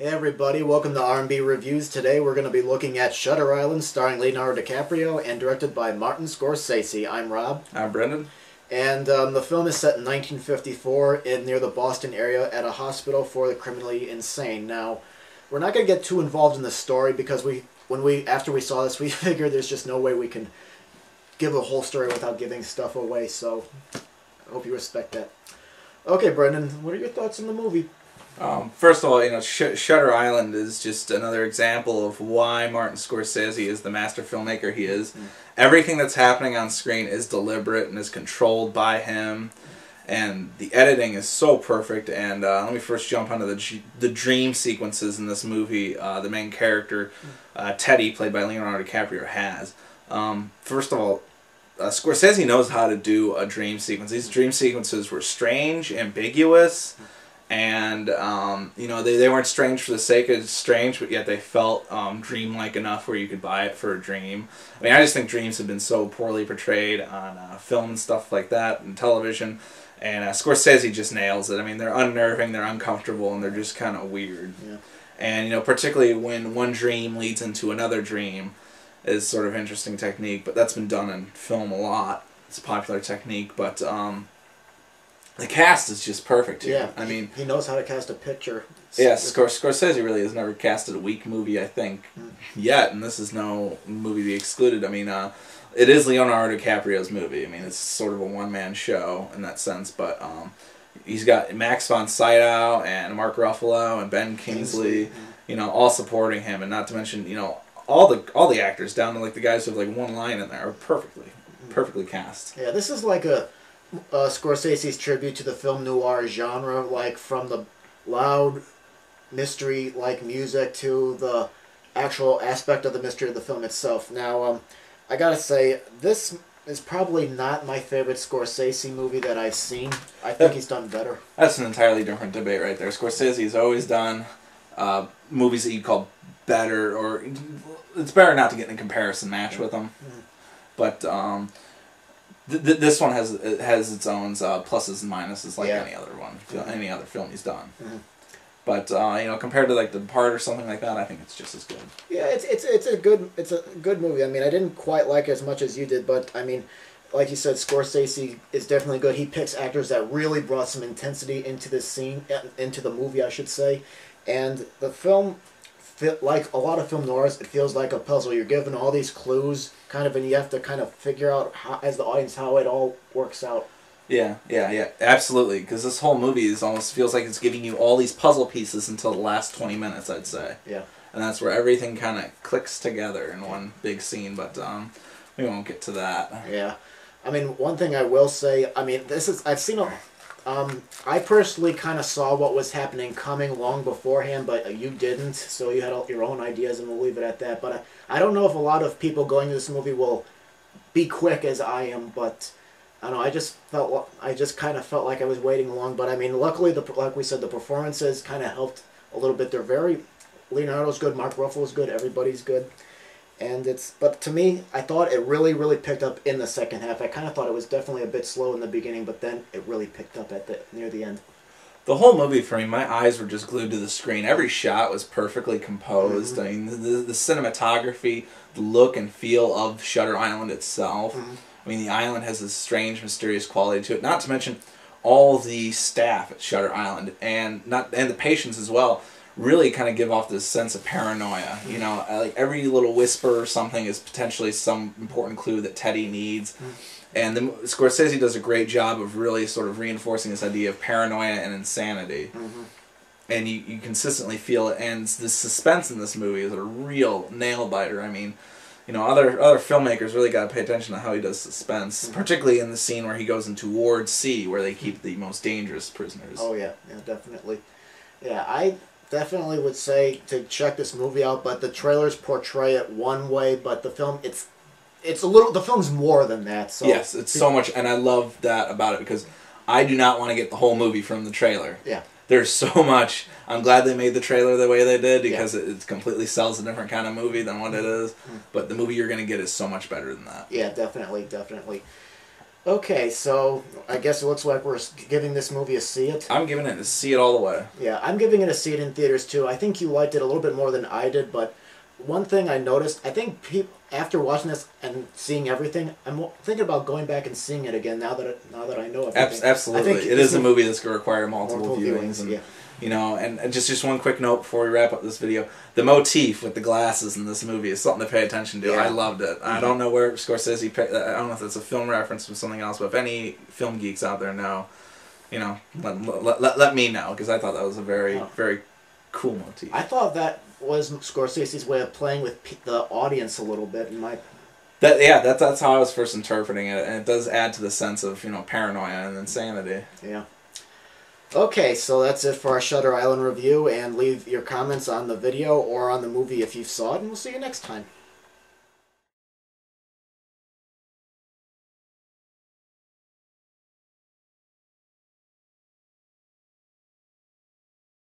Hey everybody, welcome to R&B Reviews. Today we're going to be looking at Shutter Island, starring Leonardo DiCaprio and directed by Martin Scorsese. I'm Rob. I'm Brendan. And the film is set in 1954 near the Boston area at a hospital for the criminally insane. Now, we're not going to get too involved in the story because after we saw this, we figured there's just no way we can give a whole story without giving stuff away, so I hope you respect that. Okay, Brendan, what are your thoughts on the movie? First of all, Shutter Island is just another example of why Martin Scorsese is the master filmmaker he is. Mm-hmm. Everything that's happening on screen is deliberate and is controlled by him, and the editing is so perfect. And let me first jump onto the dream sequences in this movie. The main character, Teddy, played by Leonardo DiCaprio, has. First of all, Scorsese knows how to do a dream sequence. These dream sequences were strange, ambiguous. And, they weren't strange for the sake of strange, but yet they felt dreamlike enough where you could buy it for a dream. I mean, I just think dreams have been so poorly portrayed on film and stuff like that, and television, and Scorsese just nails it. I mean, they're unnerving, they're uncomfortable, and they're just kind of weird. Yeah. And, particularly when one dream leads into another dream is sort of interesting technique, but that's been done in film a lot. It's a popular technique, but... the cast is just perfect here. Yeah, I mean, he knows how to cast a picture. Scorsese really has never casted a weak movie, I think, yet, and this is no movie to be excluded. I mean, it is Leonardo DiCaprio's movie. I mean, it's sort of a one-man show in that sense, but he's got Max von Sydow and Mark Ruffalo and Ben Kingsley, all supporting him, and not to mention, all the actors down to like the guys who have like one line in there are perfectly cast. Yeah, this is like a Scorsese's tribute to the film noir genre, like from the loud mystery-like music to the actual aspect of the mystery of the film itself. Now, I gotta say, this is probably not my favorite Scorsese movie that I've seen. I think he's done better. That's an entirely different debate right there. Scorsese's always done movies that you call better, or it's better not to get in a comparison match with them. Mm-hmm. But, this one has its own pluses and minuses like any other one, any other film he's done. Mm-hmm. But compared to like The Part or something like that, I think it's just as good. Yeah, it's a good movie. I mean, I didn't quite like it as much as you did, but I mean, like you said, Scorsese is definitely good. He picks actors that really brought some intensity into the scene, into the movie, I should say, and the film. Like a lot of film noirs, it feels like a puzzle. You're given all these clues, and you have to kind of figure out, as the audience, how it all works out. Yeah, absolutely. Because this whole movie almost feels like it's giving you all these puzzle pieces until the last 20 minutes, I'd say. Yeah. And that's where everything kind of clicks together in one big scene, but we won't get to that. Yeah. I mean, one thing I will say, I've seen I personally kind of saw what was happening coming long beforehand, but you didn't, so you had your own ideas, and we'll leave it at that. But I don't know if a lot of people going to this movie will be quick as I am, but I don't know, I just kind of felt like I was waiting along. But I mean, luckily, like we said, the performances kind of helped a little bit. Leonardo's good, Mark Ruffalo's good, everybody's good. But to me, I thought it really, really picked up in the second half. I kind of thought it was definitely a bit slow in the beginning, but then it really picked up near the end. The whole movie, for me, my eyes were just glued to the screen. Every shot was perfectly composed. Mm-hmm. I mean, the cinematography, the look and feel of Shutter Island itself. Mm-hmm. I mean, the island has this strange, mysterious quality to it. Not to mention all the staff at Shutter Island and the patients as well. Really kind of give off this sense of paranoia. Like every little whisper or something is potentially some important clue that Teddy needs. And Scorsese does a great job of really sort of reinforcing this idea of paranoia and insanity. Mm-hmm. And you consistently feel it. And the suspense in this movie is a real nail-biter. I mean, other filmmakers really got to pay attention to how he does suspense, particularly in the scene where he goes into Ward C, where they keep the most dangerous prisoners. Oh, yeah, definitely. Yeah, I definitely would say to check this movie out, but the trailers portray it one way, but the film, the film's more than that. So yes, it's so much, and I love that about it, because I do not want to get the whole movie from the trailer. Yeah. There's so much. I'm glad they made the trailer the way they did, because it completely sells a different kind of movie than what it is, but the movie you're going to get is so much better than that. Yeah, definitely. Okay, so I guess it looks like we're giving this movie a see it. I'm giving it a see it all the way. Yeah, I'm giving it a see it in theaters too. I think you liked it a little bit more than I did, but one thing I noticed, I think people after watching this and seeing everything, I'm thinking about going back and seeing it again now that I know everything. Absolutely, it is a movie that's going to require multiple viewings, and yeah. you know, and just one quick note before we wrap up this video: the motif with the glasses in this movie is something to pay attention to. Yeah. I loved it. I don't know where Scorsese picked. I don't know if it's a film reference from something else, but if any film geeks out there know, you know, let me know, because I thought that was a very cool motif. I thought that was Scorsese's way of playing with the audience a little bit. That's how I was first interpreting it, and it does add to the sense of, you know, paranoia and insanity. Yeah. Okay, so that's it for our Shutter Island review, and leave your comments on the video or on the movie if you saw it, and we'll see you next time.